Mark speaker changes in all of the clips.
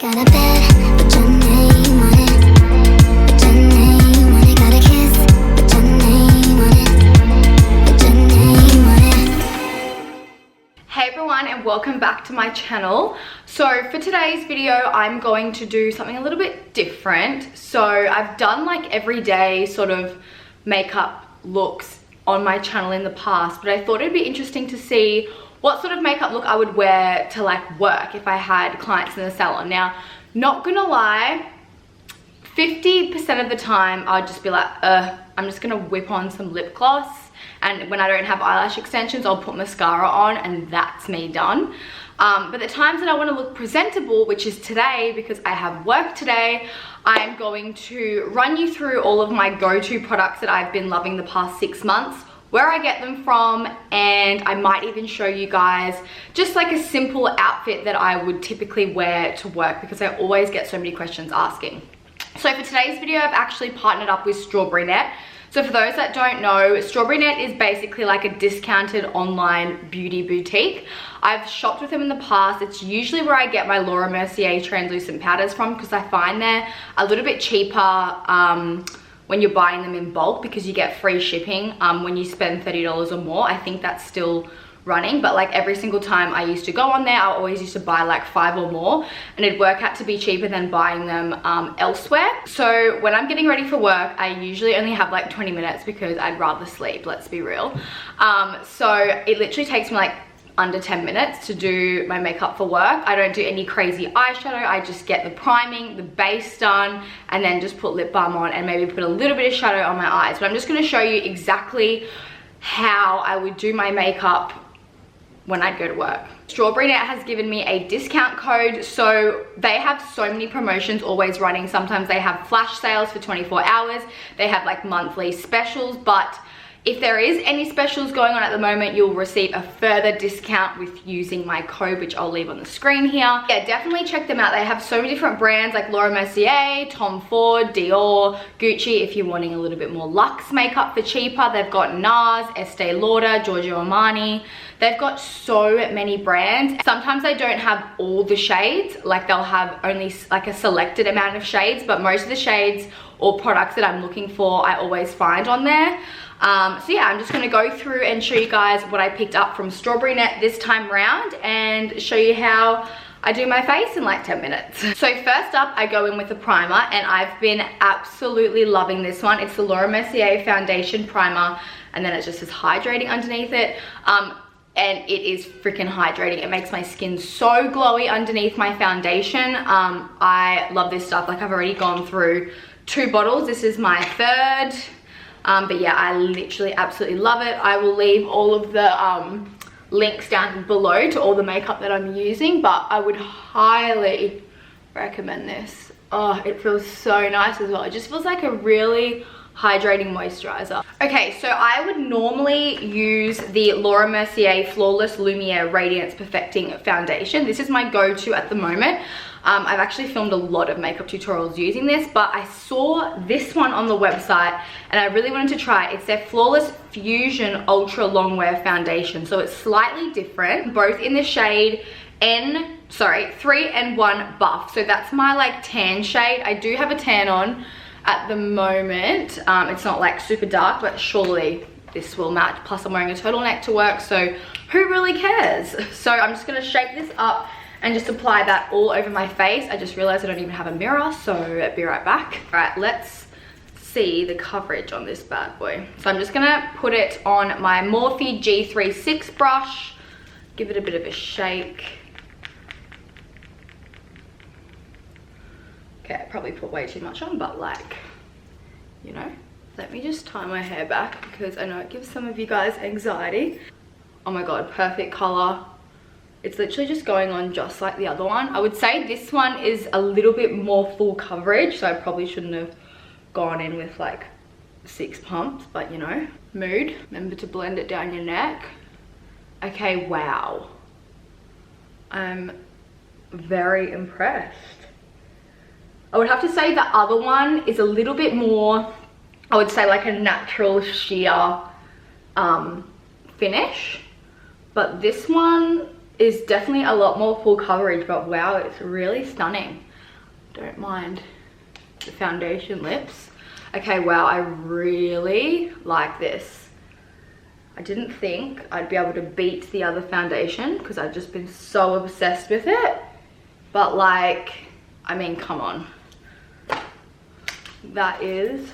Speaker 1: Got a bed, put your name on it. Put your name on it. Got a kiss, put your name on it. Put your name on it.
Speaker 2: Hey everyone, and welcome back to my channel. So for today's video, I'm going to do something a little bit different. So I've done like everyday sort of makeup looks on my channel in the past, but I thought it'd be interesting to see what sort of makeup look I would wear to like work if I had clients in the salon. Now, not gonna lie, 50% of the time I'd just be like, I'm just gonna whip on some lip gloss, and when I don't have eyelash extensions, I'll put mascara on, and that's me done. But the times that I want to look presentable, which is today because I have work today, I'm going to run you through all of my go-to products that I've been loving the past 6 months, where I get them from, and I might even show you guys just like a simple outfit that I would typically wear to work, because I always get so many questions asking. So for today's video, I've actually partnered up with Strawberrynet. So for those that don't know, Strawberrynet is basically like a discounted online beauty boutique. I've shopped with them in the past. It's usually where I get my Laura Mercier translucent powders from, because I find they're a little bit cheaper when you're buying them in bulk, because you get free shipping when you spend $30 or more. I think that's still running, but like every single time I used to go on there, I always used to buy like 5 or more, and it'd work out to be cheaper than buying them elsewhere. So when I'm getting ready for work, I usually only have like 20 minutes because I'd rather sleep, let's be real. So it literally takes me like under 10 minutes to do my makeup for work. I don't do any crazy eyeshadow. I just get the priming, the base done, and then just put lip balm on and maybe put a little bit of shadow on my eyes. But I'm just going to show you exactly how I would do my makeup when I'd go to work. Strawberrynet has given me a discount code, so they have so many promotions always running. Sometimes they have flash sales for 24 hours. They have like monthly specials, but if there is any specials going on at the moment, you'll receive a further discount with using my code, which I'll leave on the screen here. Yeah, definitely check them out. They have so many different brands like Laura Mercier, Tom Ford, Dior, Gucci if you're wanting a little bit more luxe makeup for cheaper. They've got NARS, Estee Lauder, Giorgio Armani. They've got so many brands. Sometimes they don't have all the shades, like they'll have only like a selected amount of shades, but most of the shades or products that I'm looking for, I always find on there. So yeah, I'm just gonna go through and show you guys what I picked up from Strawberrynet this time round and show you how I do my face in like 10 minutes. So first up, I go in with a primer, and I've been absolutely loving this one. It's the Laura Mercier Foundation Primer, and then it just says hydrating underneath it. And it is freaking hydrating. It makes my skin so glowy underneath my foundation. I love this stuff. Like I've already gone through 2 bottles. This is my 3rd. But yeah, I literally absolutely love it. I will leave all of the links down below to all the makeup that I'm using, but I would highly recommend this. Oh, it feels so nice as well. It just feels like a really hydrating moisturizer. Okay, so I would normally use the Laura Mercier Flawless Lumiere Radiance Perfecting Foundation. This is my go-to at the moment. I've actually filmed a lot of makeup tutorials using this, but I saw this one on the website and I really wanted to try it. It's their Flawless Fusion Ultra Longwear Foundation. So it's slightly different, both in the shade 3 and 1 Buff. So that's my like tan shade. I do have a tan on at the moment. It's not like super dark, but surely this will match. Plus I'm wearing a turtleneck to work, so who really cares? So I'm just gonna shake this up and just apply that all over my face. I just realized I don't even have a mirror, so I'll be right back. All right, let's see the coverage on this bad boy. So I'm just gonna put it on my Morphe G36 brush, give it a bit of a shake. Okay, I probably put way too much on, but like, you know, let me just tie my hair back because I know it gives some of you guys anxiety. Oh my God, perfect color. It's literally just going on just like the other one. I would say this one is a little bit more full coverage, so I probably shouldn't have gone in with like 6 pumps, but you know. Mood, remember to blend it down your neck. Okay, wow. I'm very impressed. I would have to say the other one is a little bit more, I would say like a natural sheer finish, but this one is definitely a lot more full coverage, but wow, it's really stunning. don't mind the foundation lips. Okay, wow, I really like this. I didn't think I'd be able to beat the other foundation because I've just been so obsessed with it. But like, I mean, come on. That is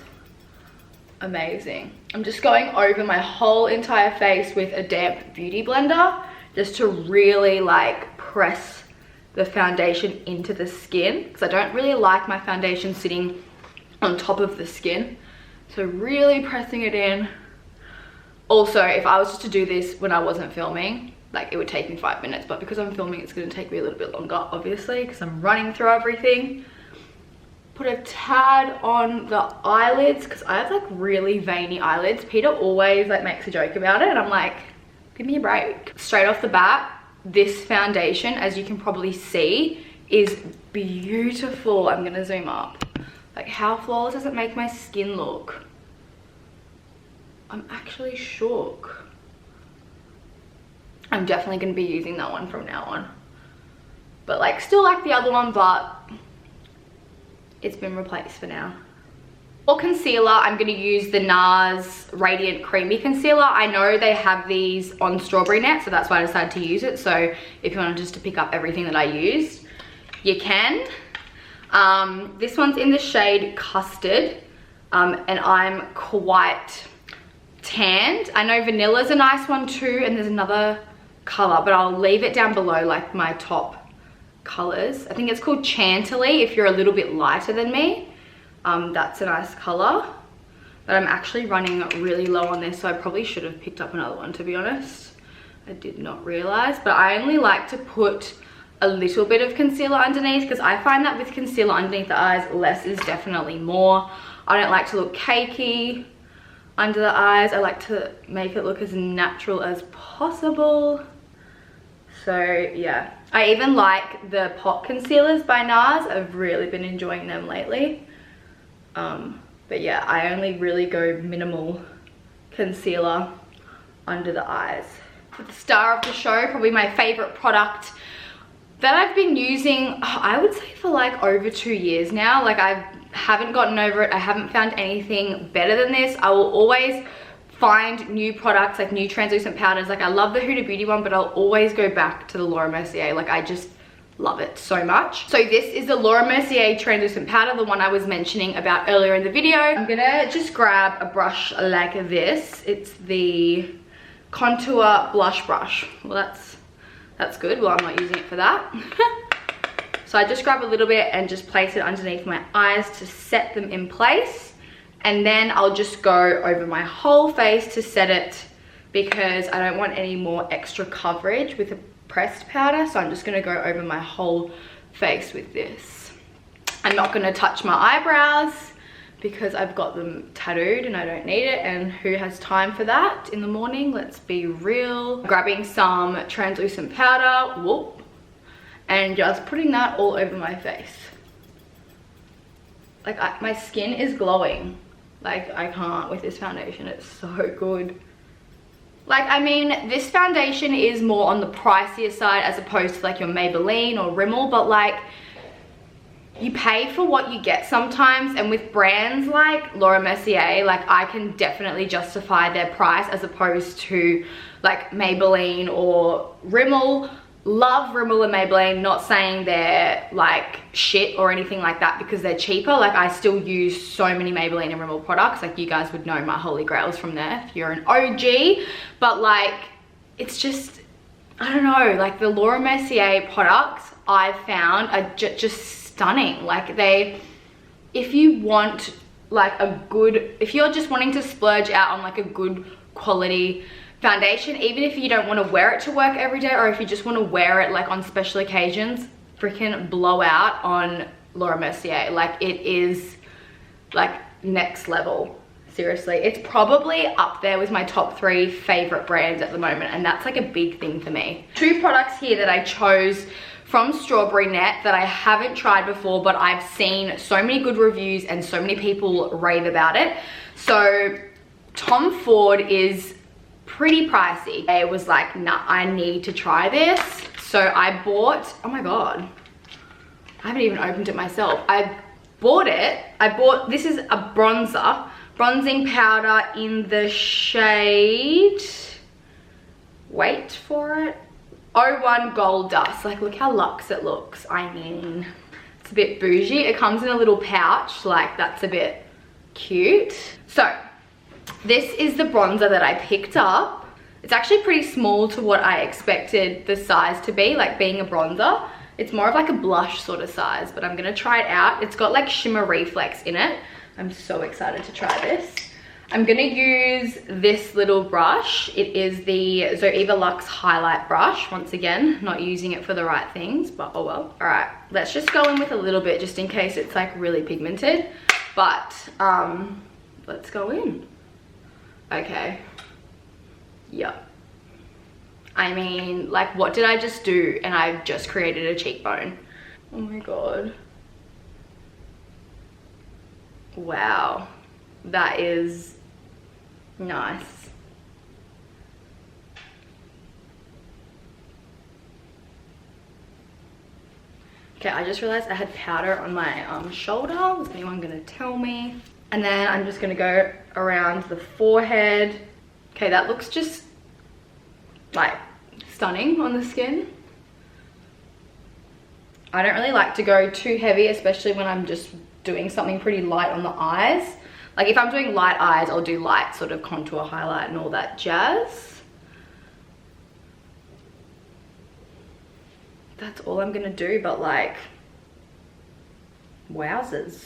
Speaker 2: amazing. I'm just going over my whole entire face with a damp beauty blender just to really like press the foundation into the skin, because I don't really like my foundation sitting on top of the skin. So really pressing it in. Also, if I was just to do this when I wasn't filming, like it would take me 5 minutes, but because I'm filming, it's going to take me a little bit longer, obviously, because I'm running through everything. Put a tad on the eyelids because I have like really veiny eyelids. Peter always like makes a joke about it and I'm like, give me a break. Straight off the bat, this foundation, as you can probably see, is beautiful. I'm gonna zoom up. Like, how flawless does it make my skin look? I'm actually shook. I'm definitely gonna be using that one from now on. But like, still like the other one, but it's been replaced for now. For concealer, I'm going to use the NARS Radiant Creamy Concealer. I know they have these on Strawberrynet, so that's why I decided to use it. So if you wanted just to pick up everything that I used, you can. This one's in the shade Custard, and I'm quite tanned. I know Vanilla's a nice one too, and there's another color, but I'll leave it down below, like my top colors. I think it's called Chantilly if you're a little bit lighter than me. That's a nice color, but I'm actually running really low on this, so I probably should have picked up another one, to be honest. I did not realize, but I only like to put a little bit of concealer underneath because I find that with concealer underneath the eyes, less is definitely more. I don't like to look cakey under the eyes. I like to make it look as natural as possible. So yeah, I even like the pot concealers by NARS. I've really been enjoying them lately. But yeah, I only really go minimal concealer under the eyes. For the star of the show, probably my favorite product that I've been using, I would say for like over 2 years now. Like, I haven't gotten over it. I haven't found anything better than this. I will always find new products, like new translucent powders. Like, I love the Huda Beauty one, but I'll always go back to the Laura Mercier. Like, I just love it so much. So this is the Laura Mercier translucent powder, the one I was mentioning about earlier in the video. I'm gonna just grab a brush like this. It's the Contour Blush Brush. Well, that's good. Well, I'm not using it for that. So I just grab a little bit and just place it underneath my eyes to set them in place. And then I'll just go over my whole face to set it because I don't want any more extra coverage with a pressed powder. So I'm just gonna go over my whole face with this. I'm not gonna touch my eyebrows because I've got them tattooed and I don't need it. And who has time for that in the morning? Let's be real. Grabbing some translucent powder, whoop, and just putting that all over my face. Like, my skin is glowing. Like, I can't with this foundation. It's so good. Like, I mean, this foundation is more on the pricier side as opposed to like your Maybelline or Rimmel, but like, you pay for what you get sometimes. And with brands like Laura Mercier, like, I can definitely justify their price as opposed to like Maybelline or Rimmel. Love Rimmel and Maybelline, not saying they're like shit or anything like that because they're cheaper. Like, I still use so many Maybelline and Rimmel products. Like, you guys would know my holy grails from there if you're an OG. But like, it's just, I don't know, like the Laura Mercier products I've found are just stunning. Like, if you want like a good, if you're just wanting to splurge out on like a good quality foundation, even if you don't want to wear it to work every day, or if you just want to wear it like on special occasions, freaking blow out on Laura Mercier. Like, it is like next level. Seriously, it's probably up there with my top 3 favorite brands at the moment, and that's like a big thing for me. 2 products here that I chose from Strawberrynet that I haven't tried before, but I've seen so many good reviews and so many people rave about it. So Tom Ford is pretty pricey. I was like, nah, I need to try this. So I bought, oh my God, I haven't even opened it myself. I bought it. This is a bronzer. Bronzing powder in the shade, wait for it, 01 Gold Dust. Like, look how luxe it looks. I mean, it's a bit bougie. It comes in a little pouch, like that's a bit cute. So this is the bronzer that I picked up. It's actually pretty small to what I expected the size to be, like being a bronzer. It's more of like a blush sort of size, but I'm gonna try it out. It's got like shimmer reflex in it. I'm so excited to try this. I'm gonna use this little brush. It is the Zoeva Luxe highlight brush. Once again, not using it for the right things, but oh well. All right, let's just go in with a little bit just in case it's like really pigmented. But let's go in. Okay, yep. I mean, like, what did I just do? And I've just created a cheekbone. Oh my God. Wow, that is nice. Okay, I just realized I had powder on my shoulder. Was anyone gonna tell me? And then I'm just gonna go around the forehead. Okay, that looks just like stunning on the skin. I don't really like to go too heavy, especially when I'm just doing something pretty light on the eyes. Like if I'm doing light eyes, I'll do light sort of contour highlight and all that jazz. That's all I'm gonna do, but like, wowzers.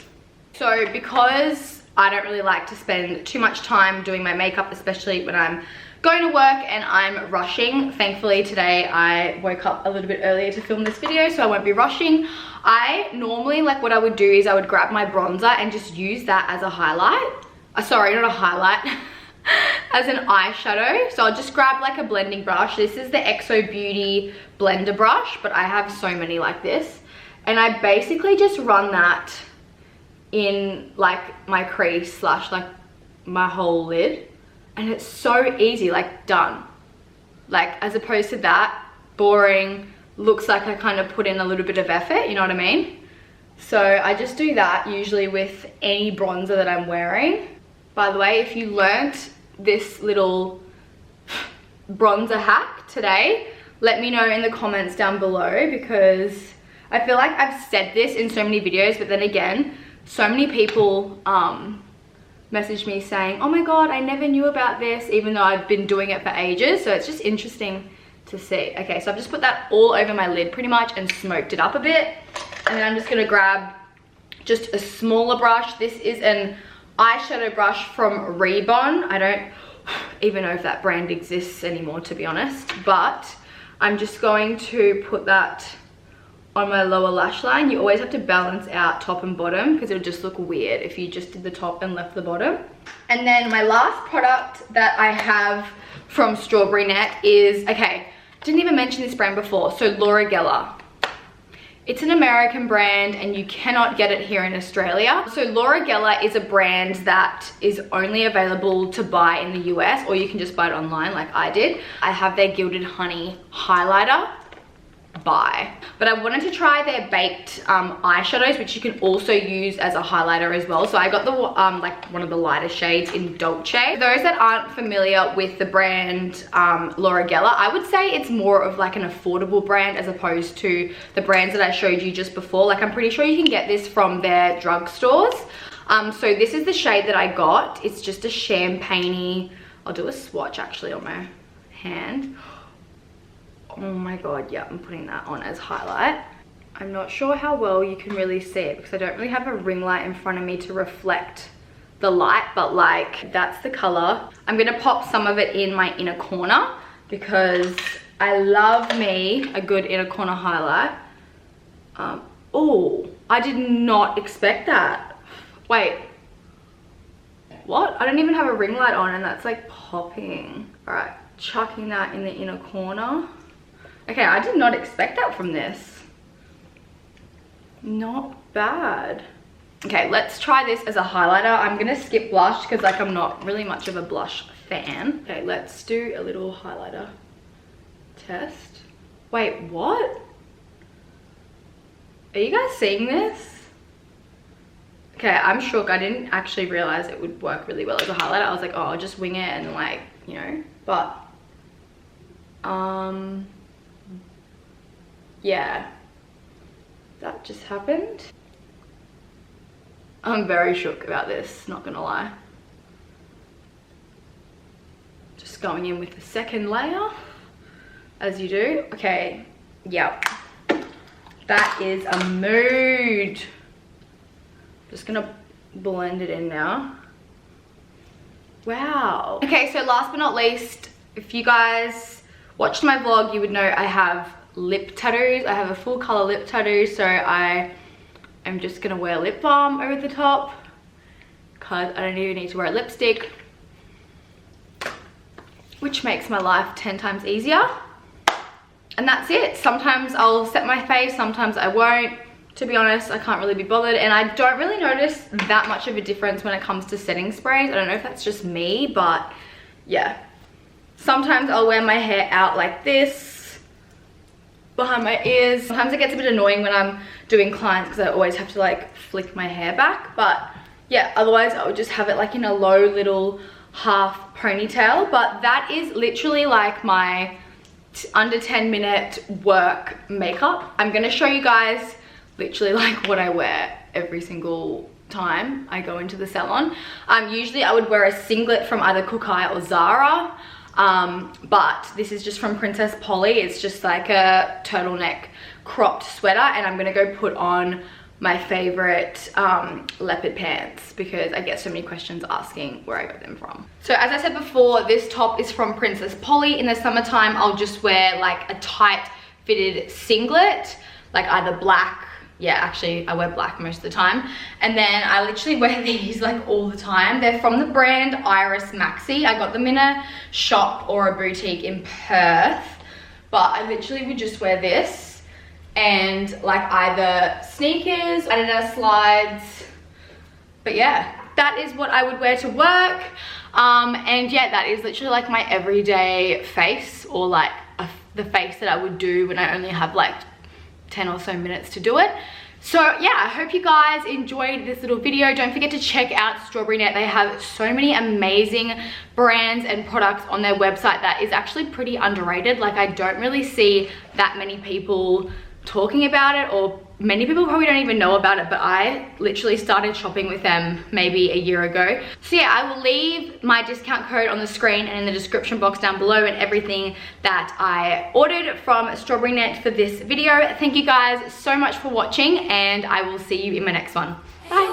Speaker 2: So because I don't really like to spend too much time doing my makeup, especially when I'm going to work and I'm rushing. Thankfully today I woke up a little bit earlier to film this video, so I won't be rushing. I normally, like what I would do is I would grab my bronzer and just use that as a highlight. Sorry, not a highlight, as an eyeshadow. So I'll just grab like a blending brush. This is the XO Beauty blender brush, but I have so many like this. And I basically just run that in like my crease slash like my whole lid. And it's so easy, like done. Like as opposed to that, boring, looks like I kind of put in a little bit of effort, you know what I mean? So I just do that usually with any bronzer that I'm wearing. By the way, if you learnt this little bronzer hack today, let me know in the comments down below, because I feel like I've said this in so many videos, but then again, so many people messaged me saying, oh my God, I never knew about this, even though I've been doing it for ages. So it's just interesting to see. Okay, so I've just put that all over my lid pretty much and smoked it up a bit. And then I'm just gonna grab just a smaller brush. This is an eyeshadow brush from Rebond. I don't even know if that brand exists anymore, to be honest, but I'm just going to put that on my lower lash line. You always have to balance out top and bottom because it would just look weird if you just did the top and left the bottom. And then my last product that I have from Strawberrynet is, okay, didn't even mention this brand before, so Laura Geller. It's an American brand and you cannot get it here in Australia. So Laura Geller is a brand that is only available to buy in the US, or you can just buy it online like I did. I have their Gilded Honey highlighter. Buy. But I wanted to try their baked eyeshadows, which you can also use as a highlighter as well. So I got the like one of the lighter shades in Dolce. For those that aren't familiar with the brand Laura Geller, I would say it's more of like an affordable brand as opposed to the brands that I showed you just before. Like I'm pretty sure you can get this from their drugstores. So this is the shade that I got. It's just a champagne-y. I'll do a swatch actually on my hand. Oh my God, yeah, I'm putting that on as highlight. I'm not sure how well you can really see it because I don't really have a ring light in front of me to reflect the light, but like that's the color. I'm gonna pop some of it in my inner corner because I love me a good inner corner highlight. Oh, I did not expect that. Wait, what? I don't even have a ring light on and that's like popping. All right, chucking that in the inner corner. Okay, I did not expect that from this. Not bad. Okay, let's try this as a highlighter. I'm gonna skip blush because like I'm not really much of a blush fan. Okay, let's do a little highlighter test. Wait, what? Are you guys seeing this? Okay, I'm shook. I didn't actually realize it would work really well as a highlighter. I was like, oh, I'll just wing it and like, you know, but yeah, that just happened. I'm very shook about this, not gonna lie. Just going in with the second layer, as you do. Okay, yep. That is a mood. Just gonna blend it in now. Wow. Okay, so last but not least, if you guys watched my vlog, you would know I have lip tattoos. I have a full color lip tattoo, so I am just gonna wear lip balm over the top because I don't even need to wear a lipstick, which makes my life 10 times easier. And that's it. Sometimes I'll set my face, sometimes I won't. To be honest, I can't really be bothered, and I don't really notice that much of a difference when it comes to setting sprays. I don't know if that's just me, but yeah. Sometimes I'll wear my hair out like this, behind my ears. Sometimes it gets a bit annoying when I'm doing clients because I always have to like flick my hair back, but yeah, otherwise I would just have it like in a low little half ponytail. But that is literally like my under 10-minute work makeup. I'm gonna show you guys literally like what I wear every single time I go into the salon. Usually I would wear a singlet from either Kukai or Zara, but this is just from Princess Polly. It's just like a turtleneck cropped sweater, and I'm gonna go put on my favorite leopard pants because I get so many questions asking where I got them from. So as I said before, this top is from Princess Polly. In the summertime, I'll just wear like a tight fitted singlet, like either black. Yeah, actually I wear black most of the time, and then I literally wear these like all the time. They're from the brand Iris Maxi. I got them in a shop or a boutique in Perth, but I literally would just wear this and like either sneakers, Adidas slides. But yeah, that is what I would wear to work. And yeah, that is literally like my everyday face, or like the face that I would do when I only have like 10 or so minutes to do it. So yeah, I hope you guys enjoyed this little video. Don't forget to check out Strawberrynet. They have so many amazing brands and products on their website that is actually pretty underrated. Like, I don't really see that many people talking about it, or many people probably don't even know about it, but I literally started shopping with them maybe a year ago. So yeah, I will leave my discount code on the screen and in the description box down below, and everything that I ordered from Strawberrynet for this video. Thank you guys so much for watching, and I will see you in my next one. Bye.